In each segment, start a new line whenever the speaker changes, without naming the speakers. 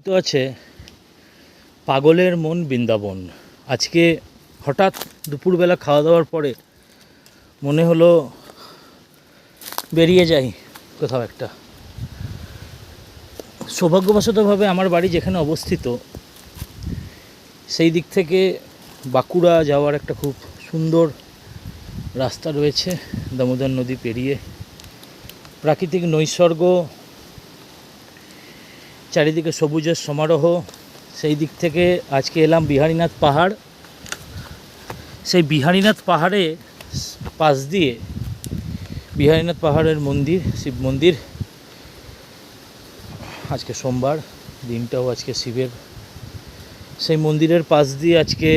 সাহিত্য আছে পাগলের মন বৃন্দাবন। আজকে হঠাৎ দুপুরবেলা খাওয়া দাওয়ার পরে মনে হলো বেরিয়ে যাই কোথাও একটা। সৌভাগ্যবশতভাবে আমার বাড়ি যেখানে অবস্থিত সেই দিক থেকে বাঁকুড়া যাওয়ার একটা খুব সুন্দর রাস্তা রয়েছে, দামোদর নদী পেরিয়ে। প্রাকৃতিক নৈসর্গ, চারিদিকে সবুজের সমারোহ। সেই দিক থেকে আজকে এলাম বিহারীনাথ পাহাড়। সেই বিহারীনাথ পাহাড়ে পাশ দিয়ে বিহারীনাথ পাহাড়ের মন্দির, শিব মন্দির। আজকে সোমবার, দিনটাও আজকে শিবের। সেই মন্দিরের পাশ দিয়ে আজকে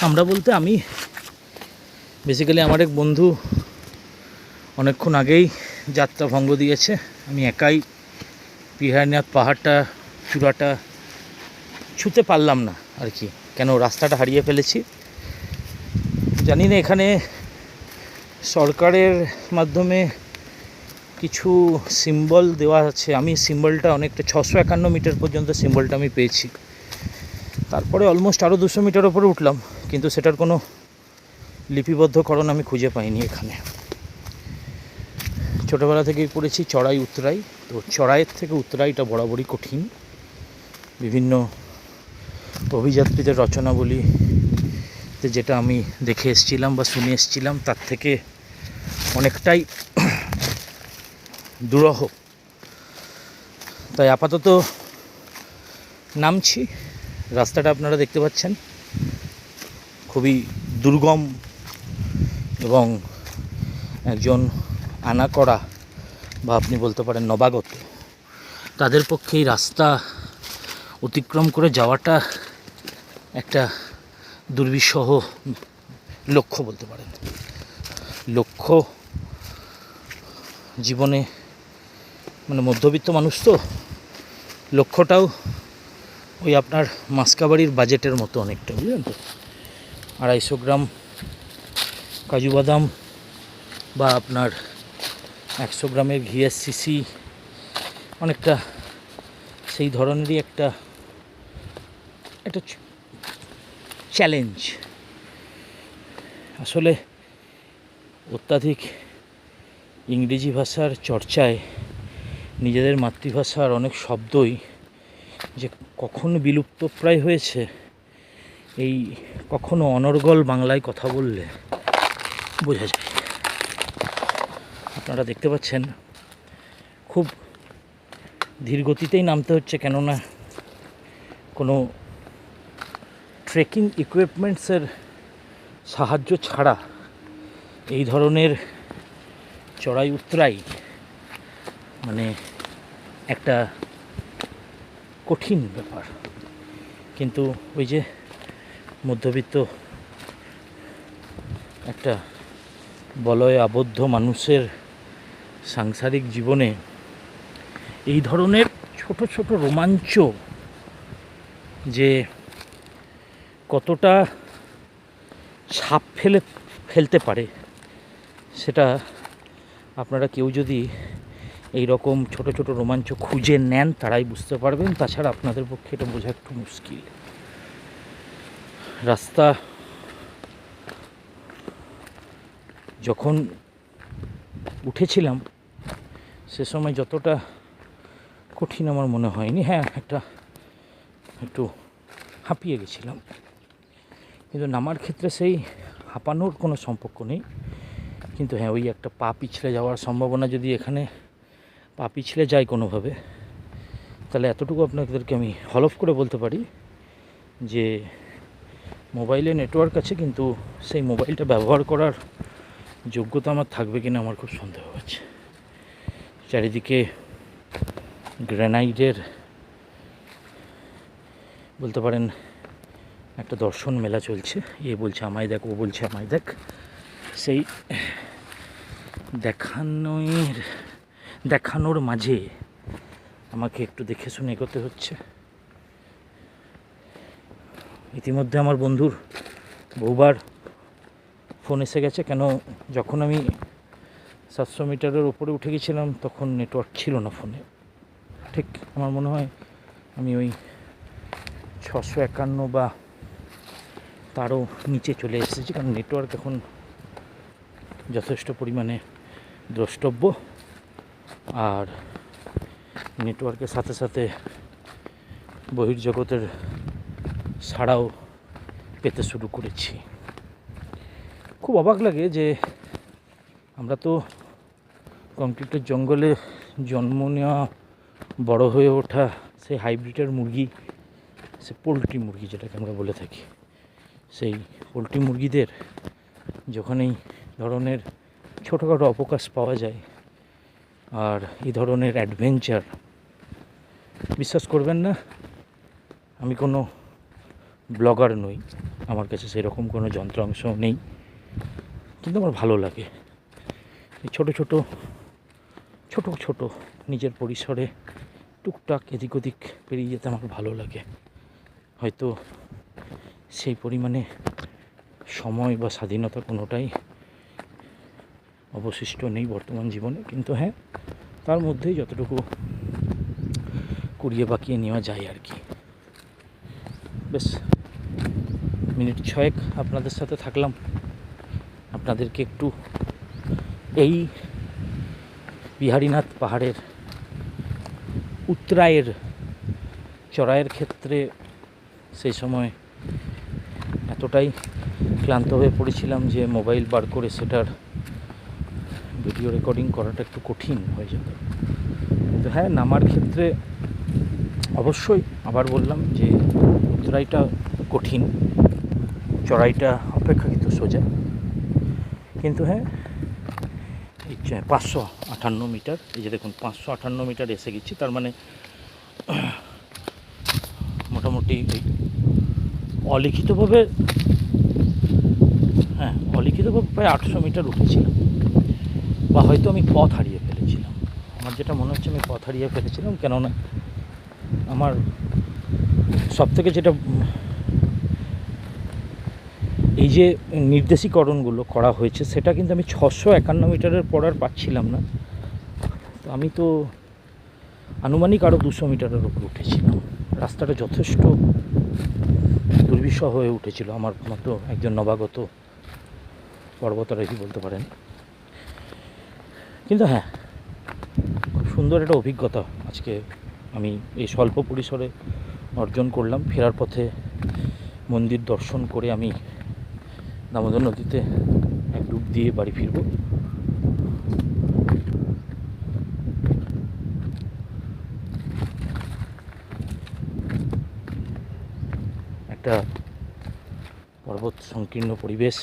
আমরা বলতে আমি বেসিক্যালি আমার এক বন্ধু অনেকক্ষণ আগেই যাত্রা ভঙ্গ দিয়েছে। আমি একাই বিহারীনাথ পাহাড়টা চূড়াটা ছুঁতে পারলাম না আর কি, কেন রাস্তাটা হারিয়ে ফেলেছি জানি না। এখানে সরকারের মাধ্যমে কিছু সিম্বল দেওয়া আছে, আমি সিম্বলটা অনেকটা 651 মিটার পর্যন্ত সিম্বলটা আমি পেয়েছি। তারপরে অলমোস্ট আরও 200 মিটার ওপরে উঠলাম, কিন্তু সেটার কোনো লিপিবদ্ধকরণ আমি খুঁজে পাইনি এখানে। ছোটোবেলা থেকেই পড়েছি চড়াই উতরাই, তো চড়াইয়ের থেকে উতরাইটা বরাবরই কঠিন। বিভিন্ন অভিযাত্রীদের রচনাবলীতে যেটা আমি দেখে এসেছিলাম বা শুনে এসেছিলাম তার থেকে অনেকটাই দুরূহ। তাই আপাতত নামছি। রাস্তাটা আপনারা দেখতে পাচ্ছেন খুবই দুর্গম, এবং একজন আনাকড়া বা আপনি বলতে পারেন নবাগত, তাদের পক্ষে এই রাস্তা অতিক্রম করে যাওয়াটা একটা দুর্বিষহ লক্ষ্য বলতে পারেন। লক্ষ্য জীবনে মানে মধ্যবিত্ত মানুষ তো, লক্ষ্যটাও ওই আপনার মাসকাবাড়ির বাজেটের মতো অনেকটা, বুঝলেন তো। 250 গ্রাম কাজু বাদাম বা আপনার 100 গ্রামের ঘিয়ের শিশি, অনেকটা সেই ধরনেরই একটা চ্যালেঞ্জ। আসলে অত্যাধিক ইংরেজি ভাষার চর্চায় নিজেদের মাতৃভাষার অনেক শব্দই যে কখনো বিলুপ্তপ্রায় হয়েছে, এই কখনো অনর্গল বাংলায় কথা বললে বোঝা যায়। আপনারা দেখতে পাচ্ছেন খুব ধীর গতিতেই নামতে হচ্ছে, কেননা কোনো ট্রেকিং ইকুইপমেন্টসের সাহায্য ছাড়া এই ধরনের চড়াই উতরাই মানে একটা কঠিন ব্যাপার। কিন্তু ওই যে মধ্যবিত্ত একটা বলয়ে আবদ্ধ মানুষের সাংসারিক জীবনে এই ধরনের ছোট ছোট রোমাঞ্চ যে কতটা ছাপ ফেলতে পারে, সেটা আপনারা কেউ যদি এই রকম ছোট ছোট রোমাঞ্চ খুঁজে নেন তারাই বুঝতে পারবেন। তাছাড়া আপনাদের পক্ষে এটা বোঝা একটু মুশকিল। রাস্তা যখন উঠেছিলাম সে সময় যতটা কঠিন আমার মনে হয়নি। হ্যাঁ, একটু হাঁপিয়ে গেছিলাম, কিন্তু নামার ক্ষেত্রে সেই হাঁপানোর কোনো সম্পর্ক নেই। কিন্তু হ্যাঁ, ওই একটা পা পিছলে যাওয়ার সম্ভাবনা, যদি এখানে পা পিছলে যায় কোনোভাবে, তাহলে এতটুকু আপনাদেরকে আমি হলফ করে বলতে পারি যে মোবাইলে নেটওয়ার্ক আছে, কিন্তু সেই মোবাইলটা ব্যবহার করার যোগ্যতা আমার থাকবে কিনা আমার খুব সন্দেহ আছে। চারিদিকে গ্রানাইটের বলতে পারেন একটা দর্শন মেলা চলছে। এ বলছে আমায় দেখ, ও বলছে আমায় দেখ। সেই দেখানোর মাঝে আমাকে একটু দেখে শুনে এগোতে হচ্ছে। ইতিমধ্যে আমার বন্ধুর বহুবার ফোন এসে গেছে, কেন যখন আমি 700 মিটারের উপরে উঠে গেছিলাম তখন নেটওয়ার্ক ছিল না ফোনে। ঠিক আমার মনে হয় আমি ওই 651 বা তারও নিচে চলে এসেছি, কারণ নেটওয়ার্ক এখন যথেষ্ট পরিমাণে দ্রষ্টব্য। আর নেটওয়ার্কের সাথে সাথে বহির্জগতের ছাড়াও পেতে শুরু করেছি। খুব অবাক লাগে যে আমরা তো কংক্রিটের জঙ্গলে জন্ম নেওয়া, বড় হয়ে ওঠা, সেই হাইব্রিডের মুরগি, সে পোলট্রি মুরগি যেটাকে আমরা বলে থাকি, সেই পোলট্রি মুরগিদের যখন এই ধরনের ছোটোখাটো অবকাশ পাওয়া যায় আর এই ধরনের অ্যাডভেঞ্চার, বিশ্বাস করবেন না, আমি কোনো ব্লগার নই, আমার কাছে সেরকম কোনো যন্ত্রাংশ নেই, কিন্তু আমার ভালো লাগে এই ছোটো ছোটো নিজের পরিসরে টুকটাক এদিক ওদিক পেরিয়ে যেতে আমার ভালো লাগে। হয়তো সেই পরিমাণে সময় বা স্বাধীনতা কোনোটাই অবশিষ্ট নেই বর্তমান জীবনে, কিন্তু হ্যাঁ, তার মধ্যেই যতটুকু কুড়িয়ে বাকিয়ে নেওয়া যায় আর কি। বেশ মিনিট 6 আপনাদের সাথে থাকলাম, আপনাদেরকে একটু এই বিহারীনাথ পাহাড়ের উত্তরায়ের চড়াইয়ের ক্ষেত্রে সেই সময় এতটাই ক্লান্ত হয়ে পড়েছিলাম যে মোবাইল বার করে সেটার ভিডিও রেকর্ডিং করাটা একটু কঠিন হয়ে যেত। কিন্তু হ্যাঁ, নামার ক্ষেত্রে অবশ্যই আবার বললাম যে উত্তরাইটা কঠিন, চড়াইটা অপেক্ষাকৃত সোজা। কিন্তু হ্যাঁ, এই 558 মিটার, এই যে দেখুন 558 মিটার এসে গেছি, তার মানে মোটামুটি অলিখিতভাবে প্রায় 800 মিটার উঠেছিলাম, বা হয়তো আমি পথ হারিয়ে ফেলেছিলাম। আমার যেটা মনে হচ্ছে আমি পথ হারিয়ে ফেলেছিলাম, কেননা আমার সবথেকে যেটা এই যে নির্দেশীকরণগুলো করা হয়েছে সেটা কিন্তু আমি 651 মিটারের পর আর পাচ্ছিলাম না। তো আমি তো আনুমানিক আরও 200 মিটারের উপর উঠেছিলাম। রাস্তাটা যথেষ্ট দুর্বিষহ হয়ে উঠেছিল আমার মতো একজন নবাগত পর্বতারোহী বলতে পারেন। কিন্তু হ্যাঁ, খুব সুন্দর একটা অভিজ্ঞতা আজকে আমি এই স্বল্প পরিসরে অর্জন করলাম। ফেরার পথে মন্দির দর্শন করে আমি দামোদর নদীতে এক ডুব দিয়ে বাড়ি ফিরব। একটা পর্বত সংকীর্ণ পরিবেশ,